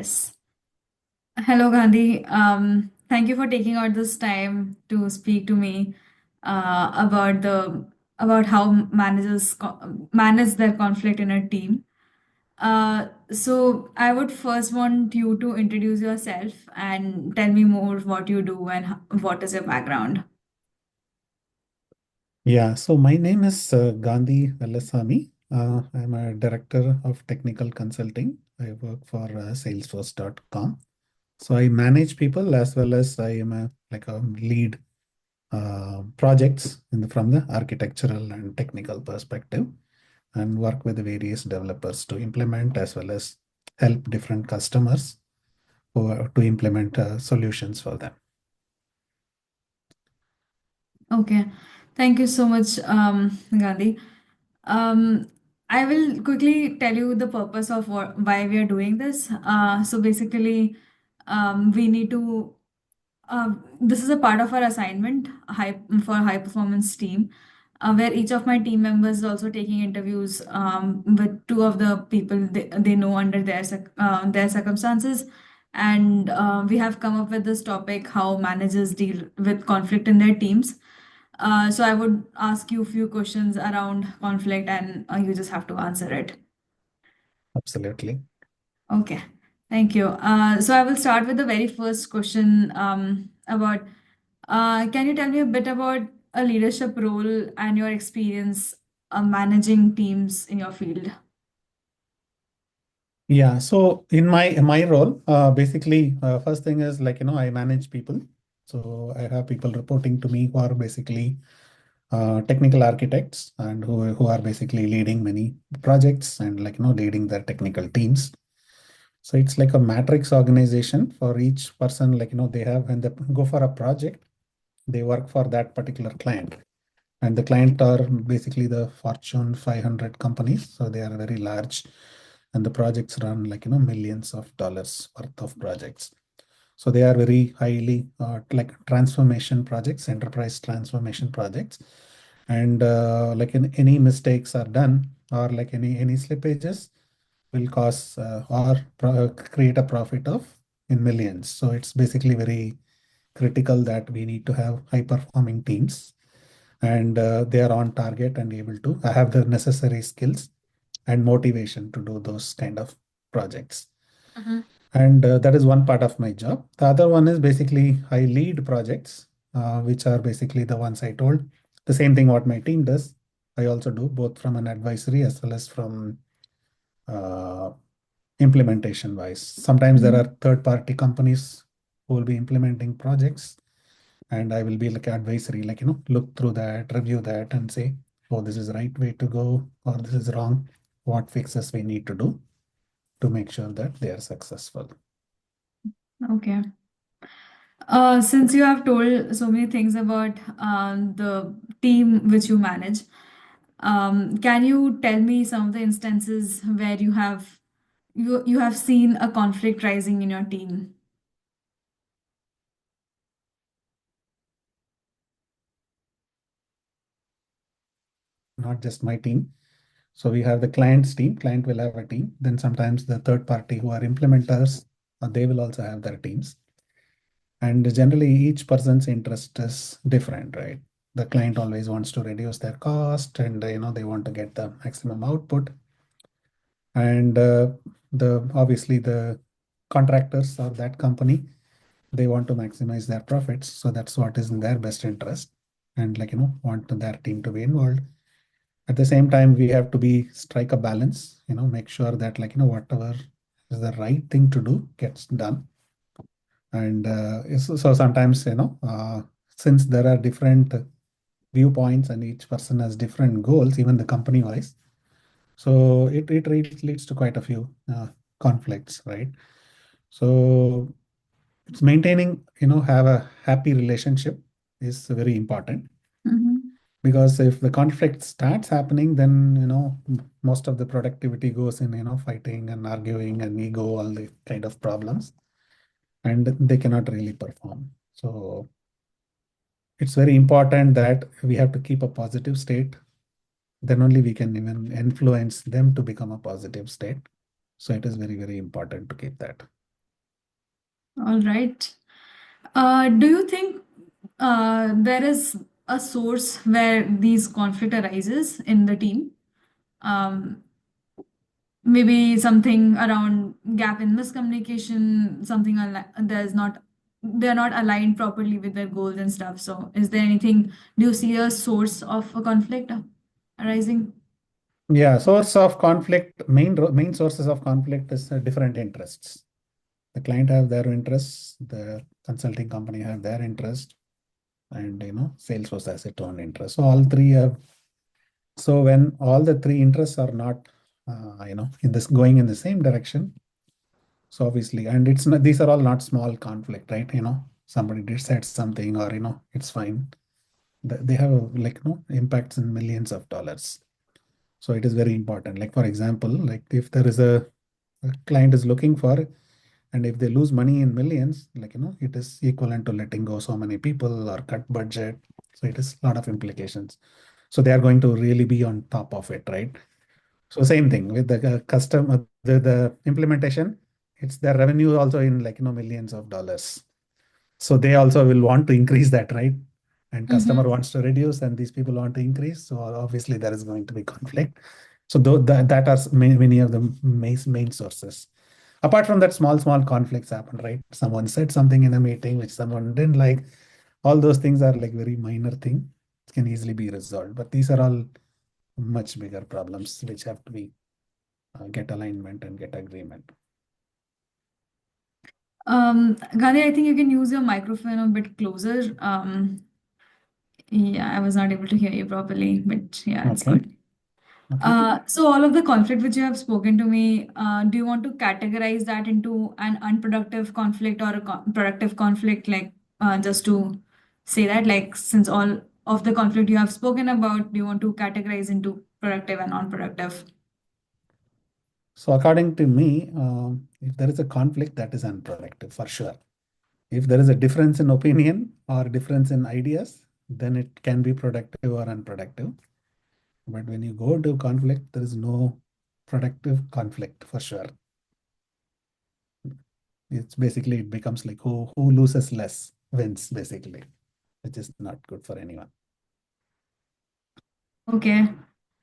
Yes. Hello, Gandhi. Thank you for taking out this time to speak to me about about how managers manage their conflict in a team. So I would first want you to introduce yourself and tell me more what you do and what is your background. Yeah, so my name is Gandhi Velasamy. I'm a director of technical consulting. I work for Salesforce.com. So I manage people as well as I am a lead projects from the architectural and technical perspective and work with the various developers to implement as well as help different customers to implement solutions for them. Okay. Thank you so much, Gandhi. Um, I will quickly tell you the purpose of why we are doing this. So basically, we need to. This is a part of our assignment for high performance team, where each of my team members is also taking interviews with two of the people they know under their circumstances. And we have come up with this topic how managers deal with conflict in their teams. So I would ask you a few questions around conflict, and you just have to answer it. Absolutely. Okay, thank you. So I will start with the very first question about can you tell me a bit about a leadership role and your experience managing teams in your field? Yeah, so in my role, basically, first thing is I manage people. So I have people reporting to me who are basically technical architects and who are basically leading many projects and leading their technical teams. So it's like a matrix organization for each person. They have when they go for a project, they work for that particular client, and the client are basically the Fortune 500 companies. So they are very large, and the projects run millions of dollars worth of projects. So they are very highly like transformation projects, enterprise transformation projects, and any mistakes are done or any slippages will cause create a profit of in millions. So it's basically very critical that we need to have high performing teams and they are on target and able to have the necessary skills and motivation to do those kind of projects. Mhm. And that is one part of my job. The other one is basically I lead projects, which are basically the ones I told. The same thing what my team does, I also do both from an advisory as well as from uh, implementation wise. Sometimes there Mhm. are third party companies who will be implementing projects and I will be like advisory, look through that, review that, and say, oh, this is the right way to go, or this is wrong. What fixes we need to do to make sure that they are successful. Okay. Since you have told so many things about the team which you manage, can you tell me some of the instances where you have seen a conflict rising in your team? Not just my team. So we have the client's team. Client will have a team. Then sometimes the third party who are implementers, they will also have their teams. And generally, each person's interest is different, right? The client always wants to reduce their cost, and they want to get the maximum output. And the obviously the contractors or that company, they want to maximize their profits. So that's what is in their best interest, and want their team to be involved. At the same time, we have to be strike a balance. Make sure that whatever is the right thing to do gets done. And so sometimes since there are different viewpoints and each person has different goals, even the company wise. So it leads to quite a few conflicts, right? So it's maintaining, have a happy relationship is very important Mhm. because if the conflict starts happening, then most of the productivity goes in fighting and arguing and ego, all the kind of problems, and they cannot really perform. So it's very important that we have to keep a positive state. Then only we can even influence them to become a positive state. So it is very, very important to keep that. All right. Do you think there is a source where these conflict arises in the team? Um, Maybe something around gap in miscommunication, something there's not they're not aligned properly with their goals and stuff. So, is there anything? Do you see a source of a conflict arising? Yeah, source of conflict, main sources of conflict is different interests. The client have their interests, the consulting company have their interest, and Salesforce has its own interest. So all three have. So when all the three interests are not, in this going in the same direction, so obviously, and it's not, these are all not small conflict, right? Somebody did said something, or it's fine. They have like impacts in millions of dollars. So it is very important. Like for example, like if there is a client is looking for, and if they lose money in millions, like it is equivalent to letting go so many people or cut budget. So it is a lot of implications. So they are going to really be on top of it, right? So same thing with the the implementation. It's their revenue also in like millions of dollars. So they also will want to increase that, right? And customer Mm-hmm. wants to reduce, and these people want to increase. So obviously there is going to be conflict. So that are many of the main sources. Apart from that, small conflicts happen, right? Someone said something in a meeting which someone didn't like. All those things are like very minor thing. It can easily be resolved. But these are all much bigger problems which have to be get alignment and get agreement. Gandhi, I think you can use your microphone a bit closer. Yeah, I was not able to hear you properly, but yeah, it's Okay. good. Okay. So all of the conflict which you have spoken to me, do you want to categorize that into an unproductive conflict or a productive conflict? Like, just to say that, like, since all of the conflict you have spoken about, do you want to categorize into productive and non-productive? So according to me, if there is a conflict, that is unproductive for sure. If there is a difference in opinion or difference in ideas, then it can be productive or unproductive. But when you go to conflict, there is no productive conflict for sure. It's basically it becomes like who loses less wins basically, which is not good for anyone. Okay.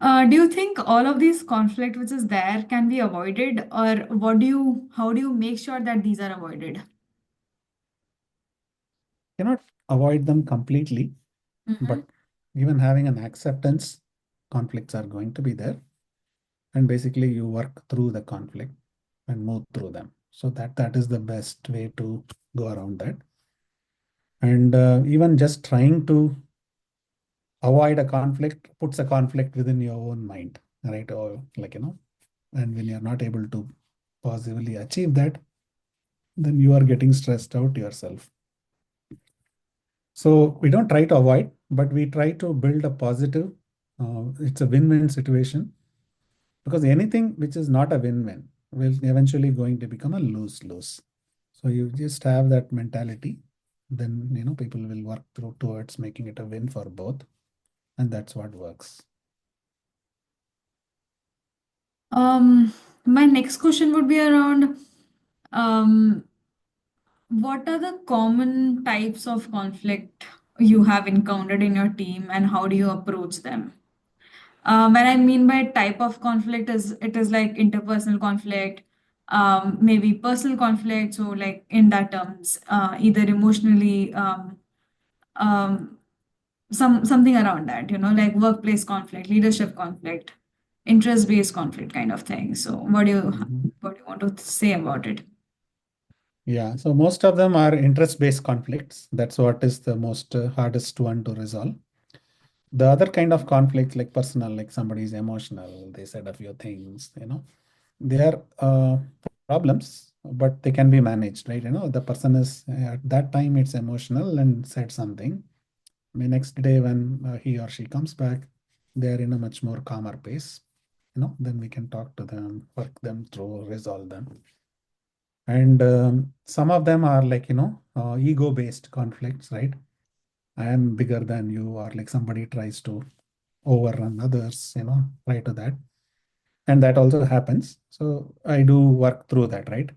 Do you think all of these conflict which is there can be avoided, or how do you make sure that these are avoided? Cannot avoid them completely, Mm-hmm. but even having an acceptance, conflicts are going to be there, and basically you work through the conflict and move through them. So that is the best way to go around that. And even just trying to avoid a conflict puts a conflict within your own mind, right? Or like and when you're not able to possibly achieve that, then you are getting stressed out yourself. So we don't try to avoid, but we try to build a positive. It's a win-win situation, because anything which is not a win-win will eventually going to become a lose-lose. So you just have that mentality, then people will work through towards making it a win for both, and that's what works. My next question would be around um, what are the common types of conflict you have encountered in your team and how do you approach them? What I mean by type of conflict is it is like interpersonal conflict, maybe personal conflict. So like in that terms, either emotionally, um, something around that, like workplace conflict, leadership conflict, interest-based conflict kind of thing. So Mhm. what do you want to say about it? Yeah, so most of them are interest-based conflicts. That's what is the most hardest one to resolve. The other kind of conflicts, like personal, like somebody is emotional, they said a few things, they are problems, but they can be managed, right? The person is at that time it's emotional and said something. The next day, when he or she comes back, they are in a much more calmer pace. Then we can talk to them, work them through, resolve them. And some of them are like ego-based conflicts, right? I am bigger than you, or like somebody tries to overrun others, try to that. And that also happens. So I do work through that, right?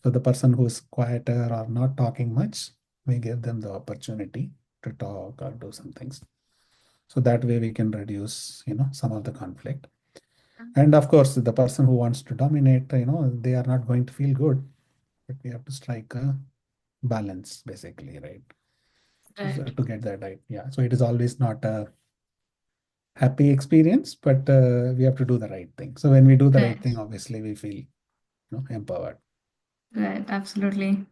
So the person who is quieter or not talking much, we give them the opportunity to talk or do some things. So that way we can reduce, some of the conflict. And of course, the person who wants to dominate, they are not going to feel good, but we have to strike a balance basically, right? So Right. to get that right. Yeah. So it is always not a happy experience, but we have to do the right thing. So when we do the right Right. thing, obviously we feel, empowered. Right. Absolutely.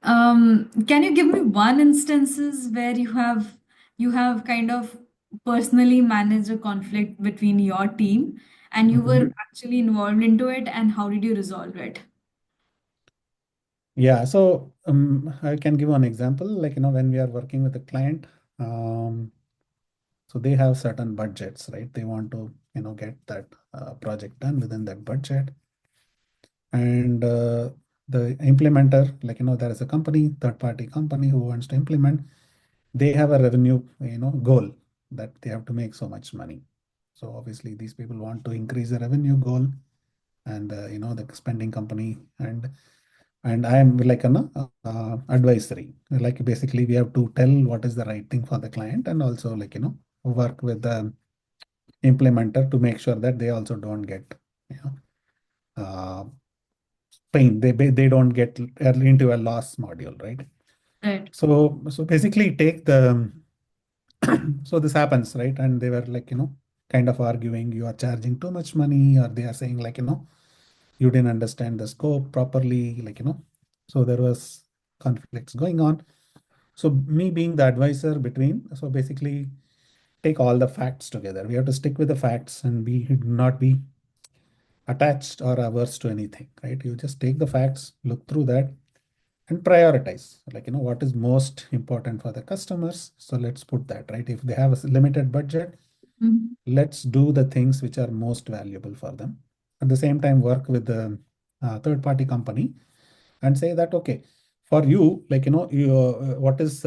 Can you give me one instances where you have kind of personally managed a conflict between your team and you Mhm. were actually involved into it, and how did you resolve it? Yeah. So I can give one example, like, when we are working with a client, um, so they have certain budgets, right? They want to, get that project done within that budget. And the implementer, like, there is a company, third party company who wants to implement, they have a revenue, goal that they have to make so much money. So obviously these people want to increase the revenue goal, and the spending company, and I am like an advisory. Like basically we have to tell what is the right thing for the client, and also like work with the implementer to make sure that they also don't get you know uh, pain. They don't get into a loss module, right? Right. So basically take the so this happens, right? And they were like, kind of arguing, you are charging too much money, or they are saying like, you didn't understand the scope properly, like, so there was conflicts going on. So me being the advisor between, so basically take all the facts together. We have to stick with the facts and be not be attached or averse to anything, right? You just take the facts, look through that, and prioritize. Like, what is most important for the customers. So let's put that, right? If they have a limited budget, Mhm. let's do the things which are most valuable for them. At the same time, work with the third party company and say that, okay, for you, like, what is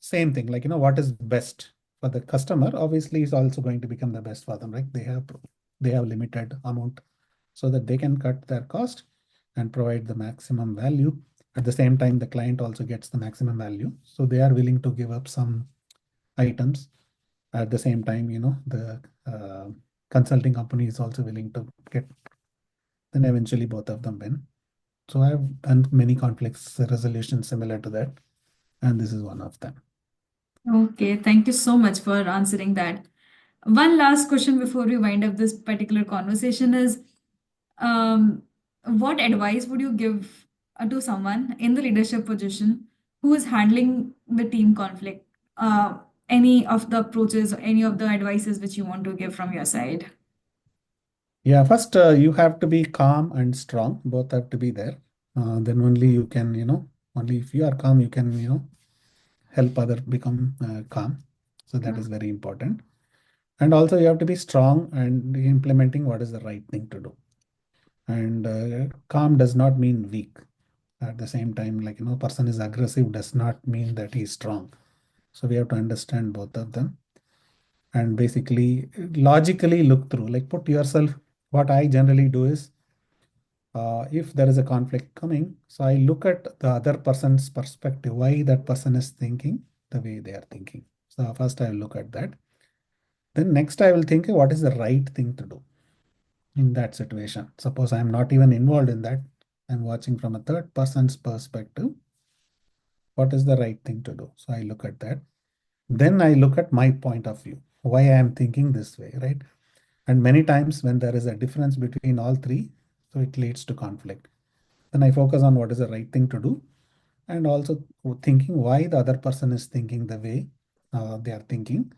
same thing, like, what is best for the customer, obviously is also going to become the best for them, right? They have limited amount, so that they can cut their cost and provide the maximum value. At the same time, the client also gets the maximum value, so they are willing to give up some items. At the same time, the consulting company is also willing to get, then eventually both of them win. So I've done many conflicts resolution similar to that, and this is one of them. Okay, thank you so much for answering that. One last question before we wind up this particular conversation is, um, what advice would you give to someone in the leadership position who is handling the team conflict? Any of the approaches or any of the advices which you want to give from your side? Yeah, first you have to be calm and strong. Both have to be there. Then only you can, only if you are calm, you can, help other become calm. So that is very important. And also you have to be strong and implementing what is the right thing to do. And calm does not mean weak. At the same time, like, person is aggressive does not mean that he is strong. So we have to understand both of them and basically logically look through, like put yourself. What I generally do is, if there is a conflict coming, so I look at the other person's perspective, why that person is thinking the way they are thinking. So first I will look at that. Then next I will think what is the right thing to do in that situation. Suppose I am not even involved in that. I'm watching from a third person's perspective. What is the right thing to do? So I look at that. Then I look at my point of view, why I am thinking this way, right? And many times when there is a difference between all three, so it leads to conflict. Then I focus on what is the right thing to do, and also thinking why the other person is thinking the way they are thinking.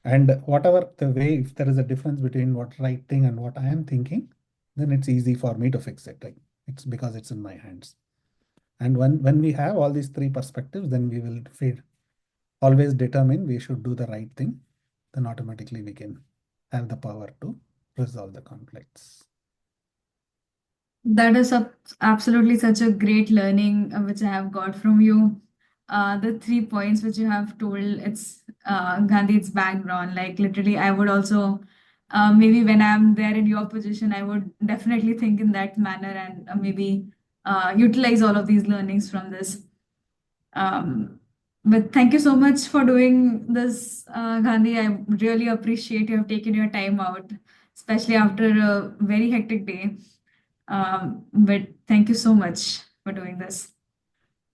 And whatever the way, if there is a difference between what right thing and what I am thinking, then it's easy for me to fix it. Like it's because it's in my hands. And when we have all these three perspectives, then we will feed always determine we should do the right thing. Then automatically we can have the power to resolve the conflicts. That is absolutely such a great learning which I have got from you. The 3 points which you have told, it's Gandhi's background. Like literally, I would also maybe when I'm there in your position, I would definitely think in that manner and maybe utilize all of these learnings from this. Um, but thank you so much for doing this, Gandhi. I really appreciate you have taken your time out, especially after a very hectic day. But thank you so much for doing this.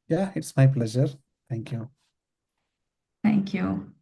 Yeah, it's my pleasure. Thank you. Thank you.